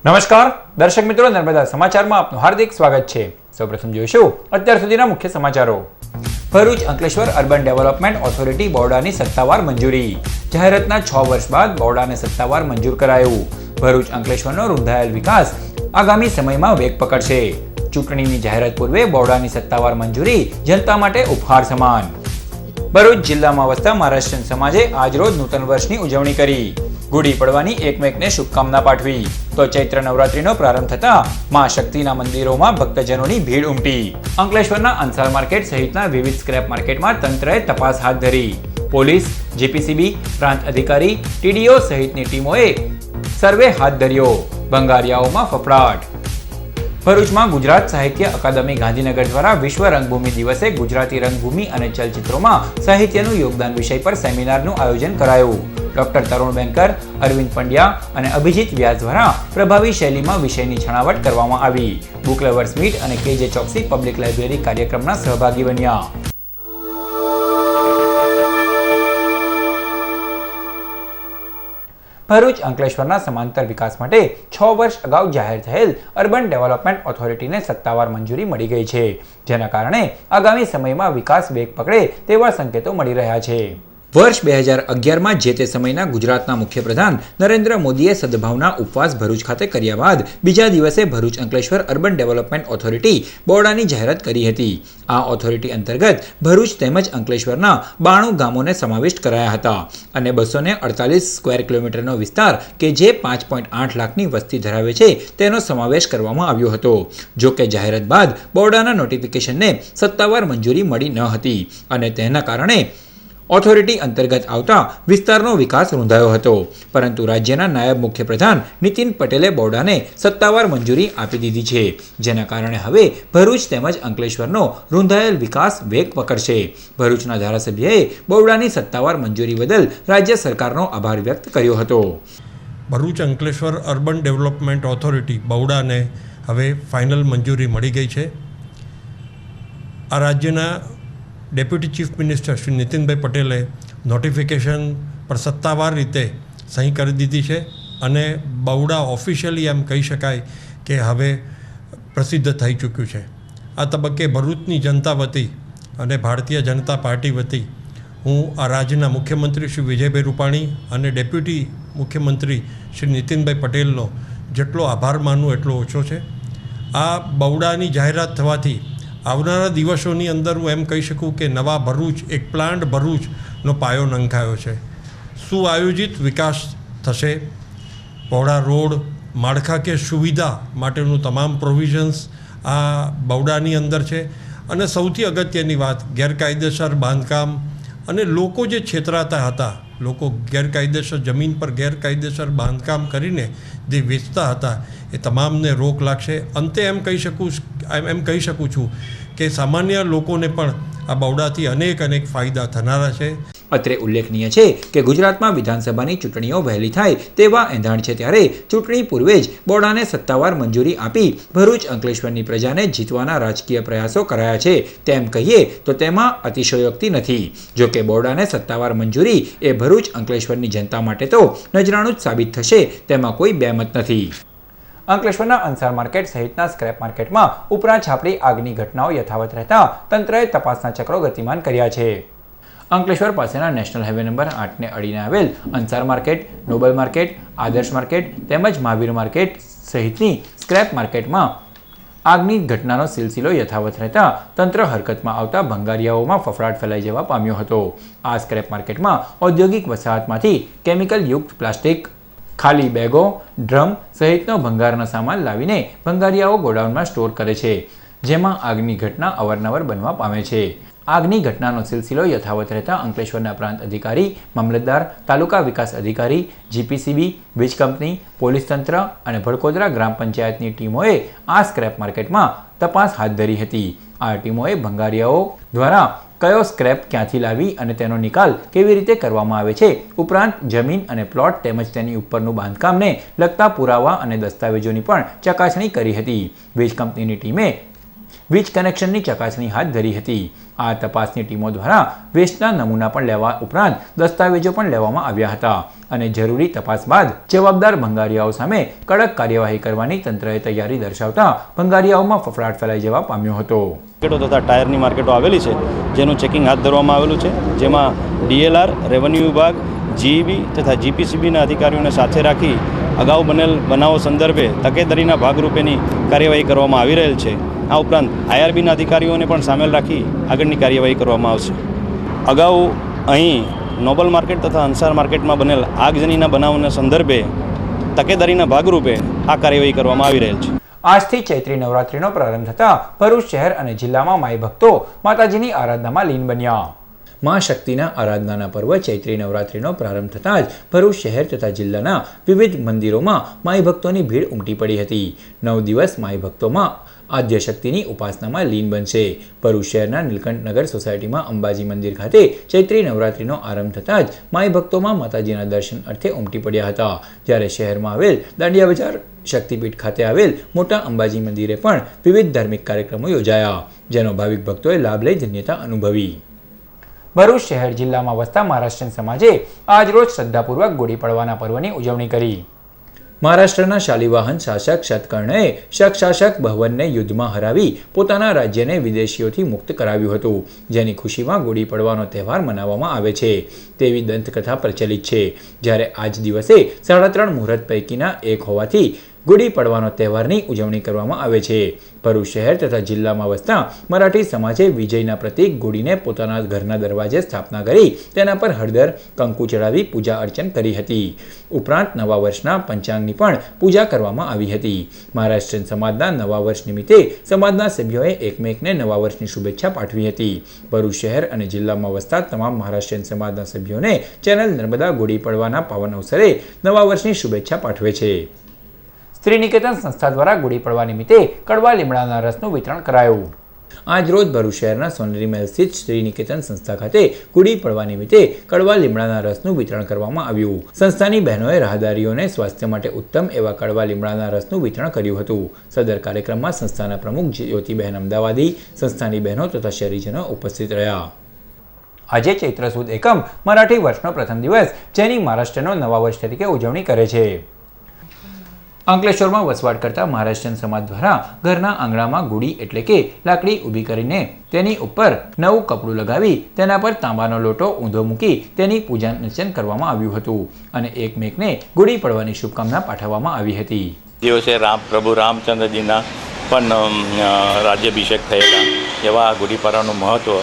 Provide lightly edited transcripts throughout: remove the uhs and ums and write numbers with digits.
નમસ્કાર દર્શક મિત્રો, નર્મદા સમાચારમાં આપનું હાર્દિક સ્વાગત છે। સૌપ્રથમ જોઈશું અત્યાર સુધીના મુખ્ય સમાચારો। Bharuch Ankleshwar urban development authority બોર્ડાની સત્તાવાર મંજૂરી। જાહેરાતના 6 વર્ષ બાદ બોર્ડાને સત્તાવાર મંજૂર કરાયું। ભરૂચ અંકલેશ્વરનો રૂંધાયેલ વિકાસ આગામી સમયમાં વેગ પકડશે। ચૂંટણીની જાહેરાત પૂર્વે બોર્ડાની સત્તાવાર મંજૂરી જનતા માટે ઉપહાર સમાન। ભરૂચ જિલ્લામાં વસતા મહારાષ્ટ્રીયન સમાજે આજરોજ નૂતન વર્ષની ઉજવણી કરી। ગુડી પડવાની એકમેકને શુભકામના પાઠવી તો ચૈત્ર નવરાત્રીનો પ્રારંભ થતા માં શક્તિના મંદિરોમાં ભક્તજનોની ભીડ ઉમટી। અંકલેશ્વરના અંસાર માર્કેટ સહિતના વિવિધ સ્ક્રેપ માર્કેટમાં તંત્રએ તપાસ હાથ ધરી। પોલીસ, જીપીસીબી, પ્રાંત અધિકારી, ટીડીઓ સહિતની ટીમોએ સર્વે હાથ ધર્યો। ભંગારિયાઓમાં ફફડાટ। ભરૂચમાં ગુજરાત સાહિત્ય અકાદમી ગાંધીનગર દ્વારા વિશ્વ રંગભૂમિ દિવસે ગુજરાતી રંગભૂમિ અને ચલચિત્રોમાં સાહિત્યનું યોગદાન વિષય પર સેમિનારનું આયોજન કરાયું। ડોક્ટર તરુણ બેનકર, અરવિંદ પંડ્યા અને અભિજીત વ્યાસ દ્વારા પ્રભાવી શૈલીમાં વિષયની છણાવટ કરવામાં આવી। બુક લવર્સ મીટ અને કેજે ચોકસી પબ્લિક લાઇબ્રેરી કાર્યક્રમના સહભાગી બન્યા। ભરૂચ અંકલેશ્વરના સમાંતર વિકાસ માટે 6 વર્ષ અગાઉ જાહેર થયેલ અર્બન ડેવલપમેન્ટ ઓથોરિટીને સત્તાવાર મંજૂરી મળી ગઈ છે, જેના કારણે આગામી સમયમાં વિકાસ વેગ પકડે તેવા સંકેતો મળી રહ્યા છે। વર્ષ 2011માં જે તે સમયના ગુજરાતના મુખ્યપ્રધાન નરેન્દ્ર મોદીએ સદભાવના ઉપવાસ ભરૂચ ખાતે કર્યા બાદ બીજા દિવસે Bharuch Ankleshwar urban development authority બોર્ડાની જાહેરાત કરી હતી। આ ઓથોરિટી અંતર્ગત ભરૂચ તેમજ અંકલેશ્વરના 92 ગામોને સમાવિષ્ટ કરાયા હતા અને 248 સ્ક્વેર કિલોમીટરનો વિસ્તાર કે જે 5.8 લાખની વસ્તી ધરાવે છે તેનો સમાવેશ કરવામાં આવ્યો હતો। જો કે જાહેરાત બાદ બોર્ડાના નોટિફિકેશનને સત્તાવાર મંજૂરી મળી ન હતી અને તેના કારણે ઓથોરિટી અંતર્ગત આવતા વિસ્તારનો વિકાસ રૂંધાયો હતો, પરંતુ રાજ્યના નાયબ મુખ્યપ્રધાન નીતિન પટેલે બોર્ડાને સત્તાવાર મંજૂરી આપી દીધી છે, જેના કારણે હવે ભરૂચ તેમજ અંકલેશ્વરનો રૂંધાયેલ વિકાસ વેગ પકડશે। ભરૂચના ધારાસભ્યએ બોર્ડાની સત્તાવાર મંજૂરી બદલ રાજ્ય સરકારનો આભાર વ્યક્ત કર્યો હતો। Bharuch Ankleshwar urban development authority બૌડાને હવે ફાઇનલ મંજૂરી મળી ગઈ છે। આ રાજ્યના deputy chief minister Shri Nitinbhai પટેલે નોટિફિકેશન પર સત્તાવાર રીતે સહી કરી દીધી છે અને બૌડા ઓફિશિયલી એમ કહી શકાય કે હવે પ્રસિદ્ધ થઈ ચૂક્યું છે। આ તબક્કે ભરૂચની જનતા વતી અને ભારતીય જનતા પાર્ટી વતી હું આ રાજ્યના મુખ્યમંત્રી શ્રી વિજયભાઈ રૂપાણી અને ડેપ્યુટી મુખ્યમંત્રી શ્રી નીતિનભાઈ પટેલનો જેટલો આભાર માનું એટલો ઓછો છે। આ બૌડાની જાહેરાત થવાથી આવનારા દિવસોની અંદર હું એમ કહી શકું કે નવા ભરૂચ, એક પ્લાન્ટ ભરૂચનો પાયો નંખાયો છે। સુઆયોજિત વિકાસ થશે। પહોળા રોડ, માળખાકીય સુવિધા માટેનું તમામ પ્રોવિઝન્સ આ બૌડાની અંદર છે અને સૌથી અગત્યની વાત, ગેરકાયદેસર બાંધકામ અને લોકો જે છેતરાતા હતા, લોકો ગેરકાયદેસર જમીન પર ગેરકાયદેસર બાંધકામ કરીને જે વેચતા હતા એ તમામને રોક લાગશે। અંતે એમ કહી શકું છું કે સામાન્ય લોકોને પણ આ બૌડાથી અનેક ફાયદા થનારા છે। અત્રે ઉલ્લેખનીય છે કે ગુજરાતમાં વિધાનસભાની ચૂંટણીઓ વહેલી થાય તેવા એંધાણ છે, ત્યારે ચૂંટણી પૂર્વે જ બોર્ડાને સત્તાવાર મંજૂરી આપી ભરૂચ અંકલેશ્વરની પ્રજાને જીતવાના રાજકીય પ્રયાસો કરાયા છે તેમ કહીએ તો તેમાં અતિશયોક્તિ નથી। જો કે બોર્ડાને સત્તાવાર મંજૂરી એ ભરૂચ અંકલેશ્વરની જનતા માટે તો નજરાણું જ સાબિત થશે તેમાં કોઈ બેમત નથી। અંકલેશ્વરના અંસાર માર્કેટ સહિતના સ્ક્રેપ માર્કેટમાં ઉપરાંત છાપરી આગની ઘટનાઓ યથાવત રહેતા તંત્રએ તપાસના ચક્રો ગતિમાન કર્યા છે। અંકલેશ્વર પાસેના નેશનલ હાઈવે નંબર 8ને અડીને આવેલ અંસાર માર્કેટ, નોબલ માર્કેટ, આદર્શ માર્કેટ તેમજ મહાવીર માર્કેટ સહિતની સ્ક્રેપ માર્કેટમાં આગની ઘટનાનો સિલસિલો યથાવત રહેતા તંત્ર હરકતમાં આવતા ભંગારિયાઓમાં ફફડાટ ફેલાઈ જવા પામ્યો હતો। આ સ્ક્રેપ માર્કેટમાં ઔદ્યોગિક વસાહતમાંથી કેમિકલ યુક્ત પ્લાસ્ટિક, ખાલી બેગો, ડ્રમ સહિતનો ભંગારનો સામાન લાવીને ભંગારિયાઓ ગોડાઉનમાં સ્ટોર કરે છે, જેમાં આગની ઘટના અવારનવાર બનવા પામે છે। આગની ઘટનાનો સિલસિલો યથાવત રહેતા અંકલેશ્વરના પ્રાંત અધિકારી, મામલતદાર, તાલુકા વિકાસ અધિકારી, જીપીસીબી, વીજ કંપની, પોલીસ તંત્ર અને ભડકોદરા ગ્રામ પંચાયતની ટીમોએ આ સ્ક્રેપ માર્કેટમાં તપાસ હાથ ધરી હતી। આ ટીમોએ ભંગારિયાઓ દ્વારા કયો સ્ક્રેપ ક્યાંથી લાવી અને તેનો નિકાલ કેવી રીતે કરવામાં આવે છે ઉપરાંત જમીન અને પ્લોટ તેમજ તેની ઉપરનું બાંધકામને લગતા પુરાવા અને દસ્તાવેજોની પણ ચકાસણી કરી હતી। વીજ કંપનીની ટીમે વીજ કનેક્શનની ચકાસણી હાથ ધરી હતી. આ તપાસની ટીમો દ્વારા વેસ્ટના નમૂના પણ લેવા ઉપરાંત દસ્તાવેજો પણ લેવામાં આવ્યા હતા અને જરૂરી તપાસ બાદ જવાબદાર ભંગારિયાઓ સામે કડક કાર્યવાહી કરવાની તંત્રએ તૈયારી દર્શાવતા ભંગારિયાઓમાં ફફડાટ ફેલાઈ જવા પામ્યો હતો. માર્કેટો તથા ટાયરની માર્કેટો આવેલી છે જેનું ચેકિંગ હાથ ધરવામાં આવેલું છે, જેમાં DLR, રેવન્યુ વિભાગ, GEB તથા GPCBના અધિકારીઓને સાથે રાખી અગાઉ બનેલ બનાવો સંદર્ભે તકેદારીના ભાગરૂપેની કાર્યવાહી કરવામાં આવી રહેલ છે. આ ઉપરાંત IRBના અધિકારીઓને પણ સામેલ રાખી આગળની કાર્યવાહી કરવામાં આવશે. અગાઉ અહીં નોબલ માર્કેટ તથા અંસાર માર્કેટમાં બનેલ આગજનીના બનાવના સંદર્ભે તકેદારીના ભાગરૂપે આ કાર્યવાહી કરવામાં આવી રહેલ છે. આજથી ચૈત્રી નવરાત્રીનો પ્રારંભ થતા ભરૂચ શહેર અને જિલ્લામાં માઈ ભક્તો માતાજીની આરાધનામાં લીન બન્યા. મા શક્તિના આરાધનાના પર્વ ચૈત્રી નવરાત્રીનો પ્રારંભ થતાં જ ભરૂચ શહેર તથા જિલ્લાના વિવિધ મંદિરોમાં માઈ ભક્તોની ભીડ ઉમટી પડી હતી. 9 દિવસ માઈ ભક્તોમાં આદ્ય શક્તિની ઉપાસનામાં લીન બનશે. ભરૂચ શહેરના નીલકંઠનગર સોસાયટીમાં અંબાજી મંદિર ખાતે ચૈત્રી નવરાત્રીનો આરંભ થતાં જ માઈ ભક્તોમાં માતાજીના દર્શન અર્થે ઉમટી પડ્યા હતા. જ્યારે શહેરમાં આવેલ દાંડિયા બજાર શક્તિપીઠ ખાતે આવેલ મોટા અંબાજી મંદિરે પણ વિવિધ ધાર્મિક કાર્યક્રમો યોજાયા, જેનો ભાવિક ભક્તોએ લાભ લઈ ધન્યતા અનુભવી. ભરૂચ શહેર જિલ્લામાં વસતા મહારાષ્ટ્રીયન સમાજે આજરોજ શ્રદ્ધાપૂર્વક ગુડી પડવાના પર્વની ઉજવણી કરી. મહારાષ્ટ્રના શાલિવાહન શાસક શતકર્ણએ શક શાસક ભવનને યુદ્ધમાં હરાવી પોતાના રાજ્યને વિદેશીઓથી મુક્ત કરાવ્યું હતું, જેની ખુશીમાં ગુડી પડવાનો તહેવાર મનાવવામાં આવે છે તેવી દંતકથા પ્રચલિત છે. જ્યારે આજ દિવસે 3.5 મુહૂર્ત પૈકીના એક હોવાથી ગુડી પડવાનો તહેવારની ઉજવણી કરવામાં આવે છે. ભરૂચ શહેર તથા જિલ્લામાં વસતા મરાઠી સમાજે વિજયના પ્રતીક ગુડીને પોતાના ઘરના દરવાજે સ્થાપના કરી તેના પર હળદર કંકુ ચડાવી પૂજા અર્ચન કરી હતી. ઉપરાંત નવા વર્ષના પંચાંગની પણ પૂજા કરવામાં આવી હતી. મહારાષ્ટ્રીયન સમાજના નવા વર્ષ નિમિત્તે સમાજના સભ્યોએ એકમેકને નવા વર્ષની શુભેચ્છા પાઠવી હતી. ભરૂચ શહેર અને જિલ્લામાં વસતા તમામ મહારાષ્ટ્રીયન સમાજના સભ્યોને ચેનલ નર્મદા ગુડી પડવાના પાવન અવસરે નવા વર્ષની શુભેચ્છા પાઠવે છે. સ્ત્રી નિકેતન સંસ્થા દ્વારા ગુડી પડવા નિમિત્તે કડવા લીમડાના રસનું વિતરણ કરાયું. આજ રોજ ભરૂચ શહેરના સોનેરી મહેલ સ્થિત સ્ત્રી નિકેતન સંસ્થા ખાતે ગુડી પડવા નિમિત્તે કડવા લીમડાના રસનું વિતરણ કરવામાં આવ્યું. સંસ્થાની બહેનોએ રાહદારીઓને સ્વાસ્થ્ય માટે ઉત્તમ એવા કડવા લીમડાના રસનું વિતરણ કર્યું હતું. સદર કાર્યક્રમમાં સંસ્થાના પ્રમુખ જ્યોતિબહેન અમદાવાદી, સંસ્થાની બહેનો તથા શહેરીજનો ઉપસ્થિત રહ્યા. આજે ચૈત્ર સુદ એકમ મરાઠી વર્ષનો પ્રથમ દિવસ, જેની મહારાષ્ટ્રનો નવા વર્ષ તરીકે ઉજવણી કરે છે. અંકલેશ્વરમાં વસવાટ કરતા મહારાષ્ટ્રીયન સમાજ દ્વારા ઘરના આંગણામાં ગુડી એટલે કે લાકડી ઊભી કરીને તેની ઉપર નવું કપડું લગાવી તેના પર તાંબાનો લોટો ઊંધો મૂકી તેની પૂજા અર્ચન કરવામાં આવ્યું હતું અને એકમેકને ગુડી પડવાની શુભકામના પાઠવવામાં આવી હતી. દિવસે પ્રભુ રામચંદ્રજીના પણ રાજ્યાભિષેક થયેલા એવા ગુડી પડવાનું મહત્ત્વ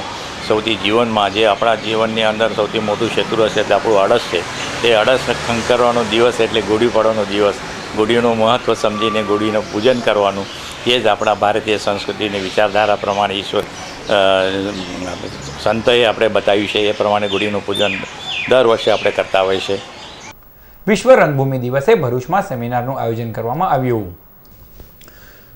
સૌથી જીવનમાં, જે આપણા જીવનની અંદર સૌથી મોટું શત્રુ હશે તે આપણું આળસ છે. તે આળસ ખંકરવાનો દિવસ એટલે ગુડી પડવાનો દિવસ. ગુડીનું મહત્ત્વ સમજીને ગુડીનું પૂજન કરવાનું, એ જ આપણા ભારતીય સંસ્કૃતિની વિચારધારા પ્રમાણે ઈશ્વર સંતોએ આપણે બતાવ્યું છે. એ પ્રમાણે ગુડીનું પૂજન દર વર્ષે આપણે કરતા હોઈએ છીએ. વિશ્વ રંગભૂમિ દિવસે ભરૂચમાં સેમિનારનું આયોજન કરવામાં આવ્યું.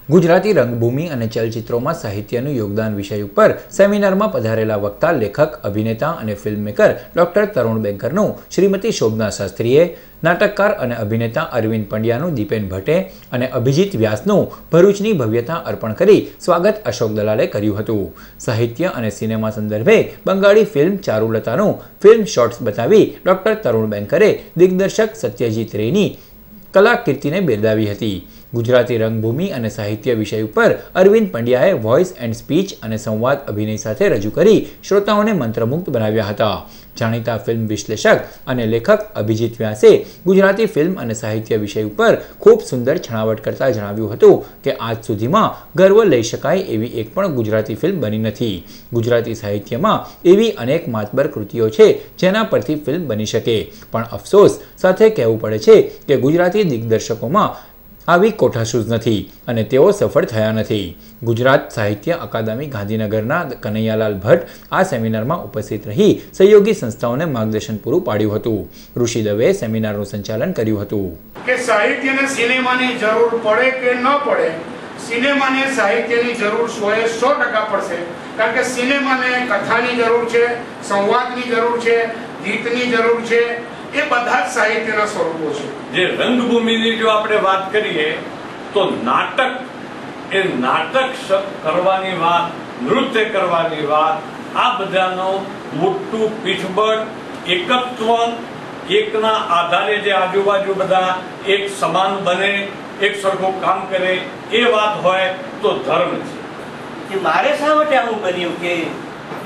ગુજરાતી રંગભૂમિ અને ચલચિત્રોમાં સાહિત્યનું યોગદાન વિષય ઉપર સેમિનારમાં પધારેલા વક્તા, લેખક, અભિનેતા અને ફિલ્મમેકર ડૉક્ટર તરુણ બેંકરનું શ્રીમતી શોભના શાસ્ત્રીએ, નાટકકાર અને અભિનેતા અરવિંદ પંડ્યાનું દીપેન ભટ્ટે અને અભિજીત વ્યાસનું ભરૂચની ભવ્યતા અર્પણ કરી સ્વાગત અશોક દલાલે કર્યું હતું. સાહિત્ય અને સિનેમા સંદર્ભે બંગાળી ફિલ્મ ચારુલતાનું ફિલ્મ શોર્ટ્સ બતાવી ડૉક્ટર તરુણ બેંકરે દિગ્દર્શક સત્યજીત રેની કલાકીર્તિને બિરદાવી હતી. ગુજરાતી રંગભૂમિ અને સાહિત્ય વિષય ઉપર અરવિંદ પંડ્યાએ વોઇસ એન્ડ સ્પીચ અને સંવાદ અભિનય સાથે રજૂ કરી શ્રોતાઓને મંત્રમુગ્ધ બનાવ્યા હતા. જાણીતા ફિલ્મ વિશ્લેષક અને લેખક અભિજીત વ્યાસે ગુજરાતી ફિલ્મ અને સાહિત્ય વિષય ઉપર ખૂબ સુંદર છણાવટ કરતા જણાવ્યું હતું કે આજ સુધીમાં ગર્વ લઈ શકાય એવી એક પણ ગુજરાતી ફિલ્મ બની નથી. ગુજરાતી સાહિત્યમાં એવી અનેક માતબર કૃતિઓ છે જેના પરથી ફિલ્મ બની શકે, પણ અફસોસ સાથે કહેવું પડે છે કે ગુજરાતી દિગ્દર્શકોમાં આવી કોઠાસૂઝ નથી અને તેઓ સફળ થયા નથી. ગુજરાત સાહિત્ય અકાદમી ગાંધીનગરના કનૈયાલાલ ભટ્ટ આ સેમિનારમાં ઉપસ્થિત રહી સહયોગી સંસ્થાઓને માર્ગદર્શન પૂરું પાડ્યું હતું. ઋષિ દવેએ સેમિનારનું સંચાલન કર્યું હતું. કે સાહિત્યને સિનેમાની જરૂર પડે કે ન પડે, સિનેમાને સાહિત્યની જરૂર 100% પડશે. કારણ કે સિનેમાને કથાની જરૂર છે, સંવાદની જરૂર છે, ગીતની જરૂર છે. એ બધા જ સાહિત્યના સ્વરૂપો છે. જે રંગભૂમિની જો આપણે વાત કરીએ તો નાટક એ નાટક કરવાની વાત, નૃત્ય કરવાની વાત, આ બધાનો મોટું પીઠબળ, એકત્વ, એકના આધારે જે આજુબાજુ બધા એક સમાન બને, એક સરખું કામ કરે, એ વાત હોય તો ધર્મ છે. કે મારે શા માટે આવું બન્યું કે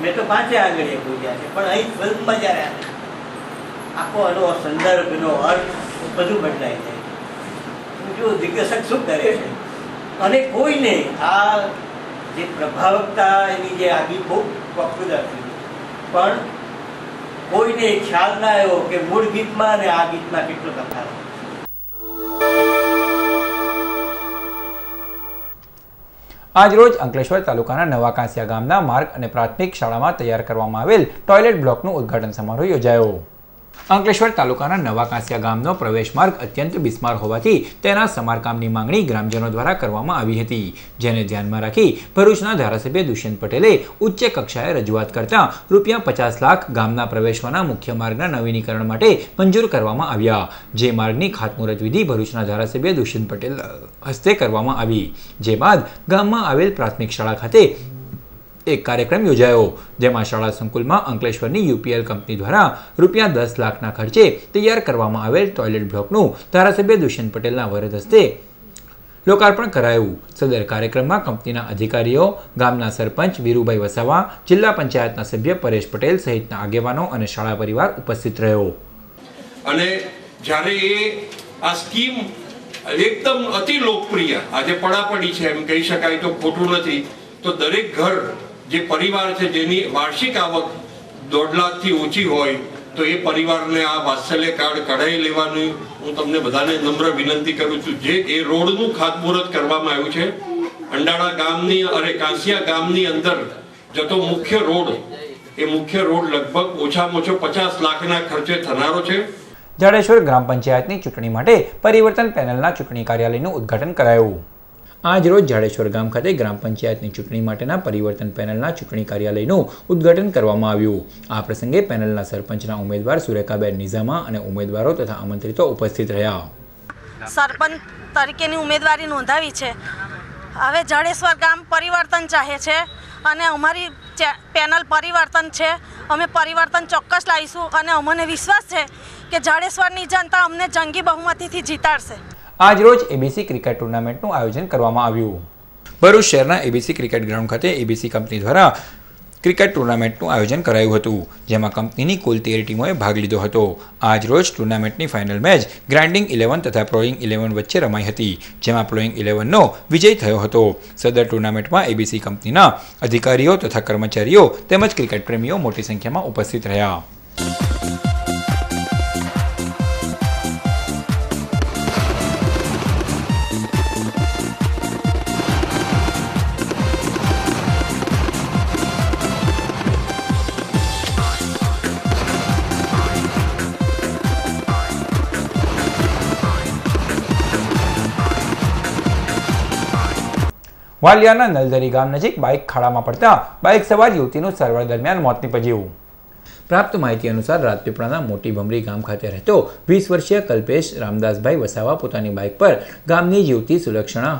મેં તો 5 આંગળીએ પૂજ્યા છે, પણ અહીં ફિલ્મમાં જ્યારે આખો એનો સંદર્ભ, એનો અર્થ બધું બદલાઈ જાય. જો દિગ્દર્શક શું કરે છે, અને કોઈને આ જે પ્રભાવકતા એની જે આગી બહુ પોપ્યુલર થઈ, પણ કોઈને ખ્યાલ ના આવ્યો કે મૂળ ગીતમાં અને આ ગીતમાં કેટલો તફાવત. આજરોજ અંકલેશ્વર તાલુકાના નવા કાંસિયા ગામના માર્ગ અને પ્રાથમિક શાળામાં તૈયાર કરવામાં આવેલ ટોયલેટ બ્લોકનું ઉદ્ઘાટન સમારોહ યોજાયો. અંકલેશ્વર તાલુકાના નવા કાંસિયા ગામનો પ્રવેશ માર્ગ અત્યંત બિસ્માર હોવાથી તેના સમારકામની માંગણી ગ્રામજનો દ્વારા કરવામાં આવી હતી, જેને ધ્યાનમાં રાખી ભરૂચના ધારાસભ્ય દુષ્યંત પટેલે ઉચ્ચ કક્ષાએ રજૂઆત કરતા ₹50 લાખ ગામના પ્રવેશવાના મુખ્ય માર્ગના નવીનીકરણ માટે મંજૂર કરવામાં આવ્યા. જે માર્ગની ખાતમુહૂર્ત વિધિ ભરૂચના ધારાસભ્ય દુષ્યંત પટેલ હસ્તે કરવામાં આવી. જે બાદ ગામમાં આવેલ પ્રાથમિક શાળા ખાતે એક કાર્યક્રમ યોજાયો, જેમાં શાળા સંકુલમાં અંકલેશ્વરની UPL કંપની દ્વારા ₹10 લાખના ખર્ચે તૈયાર કરવામાં આવેલ ટોયલેટ બ્લોકનું ધારાસભ્ય દુષ્યંત પટેલના વરદ હસ્તે લોકાર્પણ કરાયું. સદર કાર્યક્રમમાં કંપનીના અધિકારીઓ, ગામના સરપંચ વીરુભાઈ વસાવા, જિલ્લા પંચાયતના સભ્ય પરેશ પટેલ સહિતના આગેવાનો અને શાળા પરિવાર ઉપસ્થિત રહ્યો. અને જ્યારે આ સ્કીમ એકદમ અતિ લોકપ્રિય આજે પડાપડી છે એમ કહી શકાય તો ખોટું નથી, તો દરેક ઘર જે પરિવાર છે જેની વાર્ષિક આવક 1.5 લાખથી ઓછી હોય તો એ પરિવારને આ વાત્સલ્ય કાર્ડ કઢાવી લેવાની હું તમને બધાને નમ્ર વિનંતી કરું છું. જે એ રોડનું ખાતમુહૂર્ત કરવામાં આવ્યું છે, અંડાળા ગામની અને કાંસિયા ગામની અંદર જતો મુખ્ય રોડ, એ મુખ્ય રોડ લગભગ ઓછામાં ઓછો 50 લાખના ખર્ચે થનારો છે. જાડેશ્વર ગ્રામ પંચાયતની ચૂંટણી માટે પરિવર્તન પેનલના ચૂંટણી કાર્યાલયનું ઉદ્ઘાટન કરાયું. આજરોજ જાડેશ્વર ગામ ખાતે ગ્રામ પંચાયતની ચૂંટણી માટેના પરિવર્તન પેનલના ચૂંટણી કાર્યાલયનું ઉદ્ઘાટન કરવામાં આવ્યું. આ પ્રસંગે પેનલના સરપંચના ઉમેદવાર સુરેખાબેન નિઝામા અને ઉમેદવારો તથા આમંત્રિતો ઉપસ્થિત રહ્યા. સરપંચ તરીકેની ઉમેદવારી નોંધાવી છે. હવે જાડેશ્વર ગામ પરિવર્તન ચાહે છે અને અમારી પેનલ પરિવર્તન છે. અમે પરિવર્તન ચોક્કસ લાવીશું અને અમને વિશ્વાસ છે કે જાડેશ્વરની જનતા અમને જંગી બહુમતીથી જીતાડશે. આજરોજ ABC ક્રિકેટ ટુર્નામેન્ટનું આયોજન કરવામાં આવ્યું. ભરૂચ શહેરના ABC ક્રિકેટ ગ્રાઉન્ડ ખાતે ABC કંપની દ્વારા ક્રિકેટ ટુર્નામેન્ટનું આયોજન કરાયું હતું, જેમાં કંપનીની કુલ 13 ટીમોએ ભાગ લીધો હતો. આજરોજ ટુર્નામેન્ટની ફાઇનલ મેચ ગ્રાઇન્ડિંગ 11 તથા પ્લોઈંગ 11 વચ્ચે રમાઈ હતી, જેમાં પ્લોઈંગ 11નો વિજય થયો હતો. સદર ટુર્નામેન્ટમાં ABC કંપનીના અધિકારીઓ તથા કર્મચારીઓ તેમજ ક્રિકેટ પ્રેમીઓ મોટી સંખ્યામાં ઉપસ્થિત રહ્યા. વાલિયાના નલદરી ગામ નજીક બાઇક ખાડામાં પડતા બાઇક સવાર યુવતીનું સારવાર દરમિયાન મોત નીપજ્યું. પ્રાપ્ત માહિતી અનુસાર રાજપીપળાના મોટી ભમરી ગામ ખાતે રહેતો 20 વર્ષીય કલ્પેશ રામદાસભાઈ વસાવા પોતાની બાઇક પર ગામની યુવતી સુલક્ષણા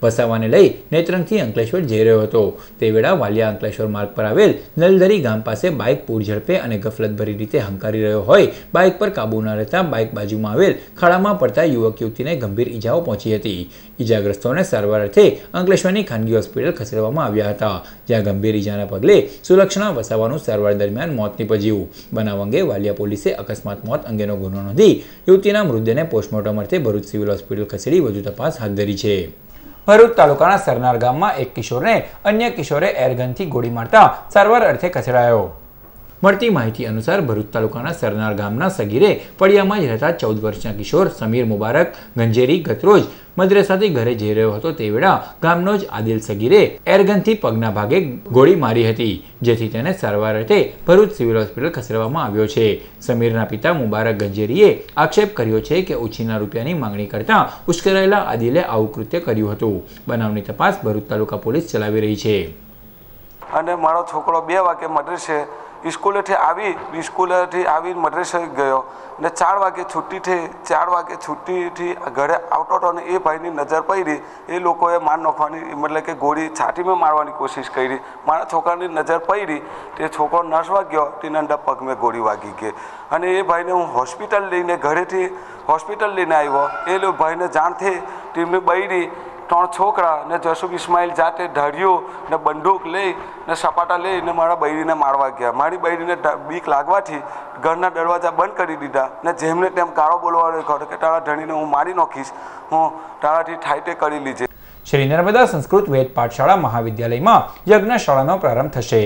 વસાવાને લઈ નેત્રંગથી અંકલેશ્વર જઈ રહ્યો હતો. તે વેળા વાલિયા અંકલેશ્વર માર્ગ પર આવેલ નલદરી ગામ પાસે બાઇક પૂર ઝડપે અને ગફલતભરી રીતે હંકારી રહ્યો હોય બાઇક પર કાબુ ન રહેતા બાઇક બાજુમાં આવેલ ખાડામાં પડતા યુવક યુવતીને ગંભીર ઈજાઓ પહોંચી હતી. ઈજાગ્રસ્તોને સારવાર અર્થે અંકલેશ્વરની ખાનગી હોસ્પિટલ ખસેડવામાં આવ્યા હતા, જ્યાં ગંભીર ઈજાના પગલે સુલક્ષણા વસાવાનું સારવાર દરમિયાન મોત નીપજ્યું. બનાવ અંગે વાલિયા પોલીસે અકસ્માત મોત અંગેનો ગુનો નોંધી યુવતીના મૃતદેહને પોસ્ટમોર્ટમ અર્થે ભરૂચ સિવિલ હોસ્પિટલ ખસેડી વધુ તપાસ હાથ ધરી છે. ભરૂચ તાલુકાના સરનાર ગામમાં એક કિશોરને અન્ય કિશોરે એરગનથી ગોળી મારતા સારવાર અર્થે ખસેડાયો. મળતી માહિતી અનુસાર ભરૂચ તાલુકાના સરનાર ગામના સગીરે ફળિયામાં જ રહેતા 14 વર્ષના કિશોર સમીર મુબારક ગંજેરી ગતરોજ મદ્રેસાથી ઘરે જઈ રહ્યો હતો. તે વેળા ગામનો જ આદિલ સગીરે એરગનથી પગના ભાગે ગોળી મારી હતી, જેથી તેને સારવાર અર્થે ભરૂચ સિવિલ હોસ્પિટલ ખસેડવામાં આવ્યો છે. સમીરના પિતા મુબારક ગંજેરીએ આક્ષેપ કર્યો છે કે ઉછીના રૂપિયાની માંગણી કરતા ઉશ્કેરાયેલા આદિલે આવું કૃત્ય કર્યું હતું. બનાવની તપાસ ભરૂચ તાલુકા પોલીસ ચલાવી રહી છે. અને મારો છોકરો 2 વાગે મદ્રેસે સ્કૂલેથી આવી મદ્રેસે ગયો ને 4 વાગે છૂટી થઈ 4 વાગે છૂટીથી ઘરે આવતો હતો ને એ ભાઈની નજર પડી એ લોકોએ માર નાખવાની મતલબ કે ગોળી છાતીમાં મારવાની કોશિશ કરી મારા છોકરાની નજર પડી તે છોકરો નસવા ગયો તેના અંદર પગમાં ગોળી વાગી ગઈ અને એ ભાઈને હું હોસ્પિટલ લઈને ઘરેથી હોસ્પિટલ લઈને આવ્યો એ ભાઈને જાણ થઈ તેમની બૈરી 3 છોકરા ને જસુબ ઇસ્માઇલ જાતે ઢાળ્યો ને બંદૂક લઈ ને સપાટા લઈને મારા બૈરીને મારવા ગયા મારી બૈરીને બીક લાગવાથી ઘરના દરવાજા બંધ કરી દીધા ને જેમને તેમ કાળો બોલવાનો કહ્યો કે તારા ધણીને હું મારી નાખીશ હું તારાથી થાય તે કરી લીધે શ્રી નર્મદા સંસ્કૃત વેદ પાઠશાળા મહાવિદ્યાલયમાં યજ્ઞશાળાનો પ્રારંભ થશે.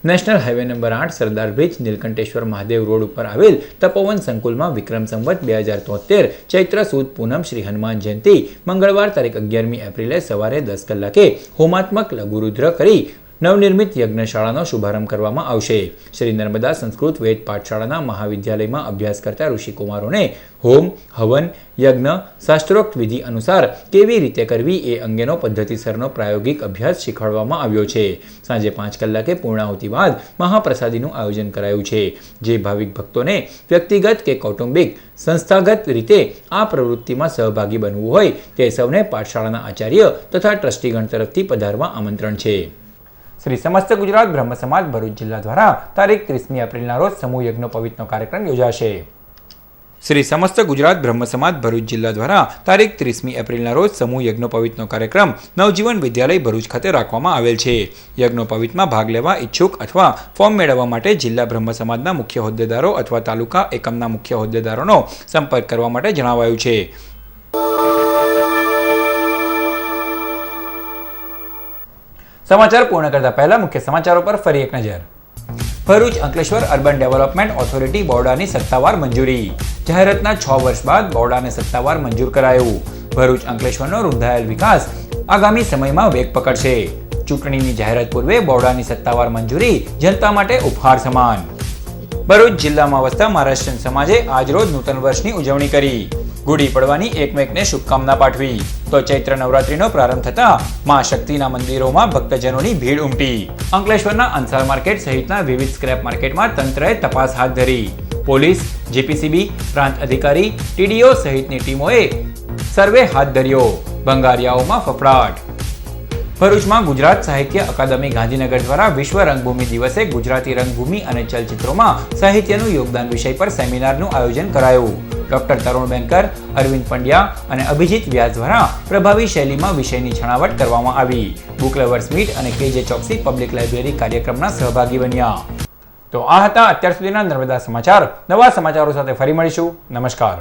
નેશનલ હાઈવે નંબર 8 સરદાર બ્રિજ નીલકંઠેશ્વર મહાદેવ રોડ ઉપર આવેલ તપોવન સંકુલમાં વિક્રમ સંવત 2073 ચૈત્ર સુદ પૂનમ શ્રી હનુમાન જયંતિ મંગળવાર તારીખ 11મી એપ્રિલે સવારે 10 કલાકે હોમાત્મક લઘુરુદ્ર કરી નવનિર્મિત યજ્ઞશાળાનો શુભારંભ કરવામાં આવશે. શ્રી નર્મદા સંસ્કૃત વેદ પાઠશાળાના મહાવિદ્યાલયમાં અભ્યાસ કરતા ઋષિકુમારોને હોમ હવન યજ્ઞ શાસ્ત્રોક્ત વિધિ અનુસાર કેવી રીતે કરવી એ અંગેનો પદ્ધતિસરનો પ્રાયોગિક અભ્યાસ શીખવાડવામાં આવ્યો છે. સાંજે 5 કલાકે પૂર્ણાહુતિ બાદ મહાપ્રસાદીનું આયોજન કરાયું છે. જે ભાવિક ભક્તોને વ્યક્તિગત કે કૌટુંબિક સંસ્થાગત રીતે આ પ્રવૃત્તિમાં સહભાગી બનવું હોય તે સૌને પાઠશાળાના આચાર્ય તથા ટ્રસ્ટીગણ તરફથી પધારવા આમંત્રણ છે. શ્રી સમસ્ત ગુજરાત બ્રહ્મ સમાજ ભરૂચ જિલ્લા દ્વારા તારીખ 30મી એપ્રિલના રોજ સમૂહ યજ્ઞોપવિતનો કાર્યક્રમ યોજાશે. શ્રી સમસ્ત ગુજરાત બ્રહ્મ સમાજ ભરૂચ જિલ્લા દ્વારા તારીખ 30મી એપ્રિલના રોજ સમૂહ યજ્ઞોપવિતનો કાર્યક્રમ નવજીવન વિદ્યાલય ભરૂચ ખાતે રાખવામાં આવેલ છે. યજ્ઞોપવિતમાં ભાગ લેવા ઈચ્છુક અથવા ફોર્મ મેળવવા માટે જિલ્લા બ્રહ્મ સમાજના મુખ્ય હોદ્દેદારો અથવા તાલુકા એકમના મુખ્ય હોદ્દેદારોનો સંપર્ક કરવા માટે જણાવાયું છે. સમાચાર પૂર્ણ કરતા પહેલા મુખ્ય સમાચારો પર ફરી એક નજર. Bharuch Ankleshwar urban development authority બોર્ડાની સત્તાવાર મંજૂરી. જાહેરાતના 6 વર્ષ બાદ બોર્ડાને સત્તાવાર મંજૂર કરાયું. ભરૂચ અંકલેશ્વરનો રૂંધાયેલ વિકાસ આગામી સમયમાં વેગ પકડશે. ચૂંટણીની જાહેરાત પૂર્વે બોર્ડાની સત્તાવાર મંજૂરી જનતા માટે ઉપહાર સમાન. ભરૂચ જિલ્લામાં વસતા મહારાષ્ટ્રીયન સમાજે આજરોજ નૂતન વર્ષની ઉજવણી કરી. ગુડી પડવાની એકમેકને શુભકામના પાઠવી. તો ચૈત્ર નવરાત્રીનો પ્રારંભ થતા માં શક્તિના મંદિરોમાં ભક્તજનોની ભીડ ઉમટી. અંકલેશ્વરના અંસાર માર્કેટ સહિતના વિવિધ સ્ક્રેપ માર્કેટમાં તંત્રએ તપાસ હાથ ધરી. પોલીસ, જીપીસીબી, પ્રાંત અધિકારી, ટીડીઓ સહિતની ટીમોએ સર્વે હાથ ધર્યો. ભંગારિયાઓમાં ફફડાટ. ભરૂચમાં ગુજરાત સાહિત્ય અકાદમી ગાંધીનગર દ્વારા વિશ્વ રંગભૂમિ દિવસે ગુજરાતી રંગભૂમિ અને ચલચિત્રોમાં સાહિત્યનું યોગદાન વિષય પર સેમિનારનું આયોજન કરાયું. ડોક્ટર તરુણ બેંકર, અરવિંદ પંડ્યા અને અભિજીત વ્યાસ દ્વારા પ્રભાવી શૈલીમાં વિષયની છણાવટ કરવામાં આવી. બુક લવર્સ મીટ અને કેજે ચોકસી પબ્લિક લાઇબ્રેરી કાર્યક્રમના સહભાગી બન્યા. તો આ હતા અત્યાર સુધીના નર્મદા સમાચાર. નવા સમાચારો સાથે ફરી મળીશું. નમસ્કાર.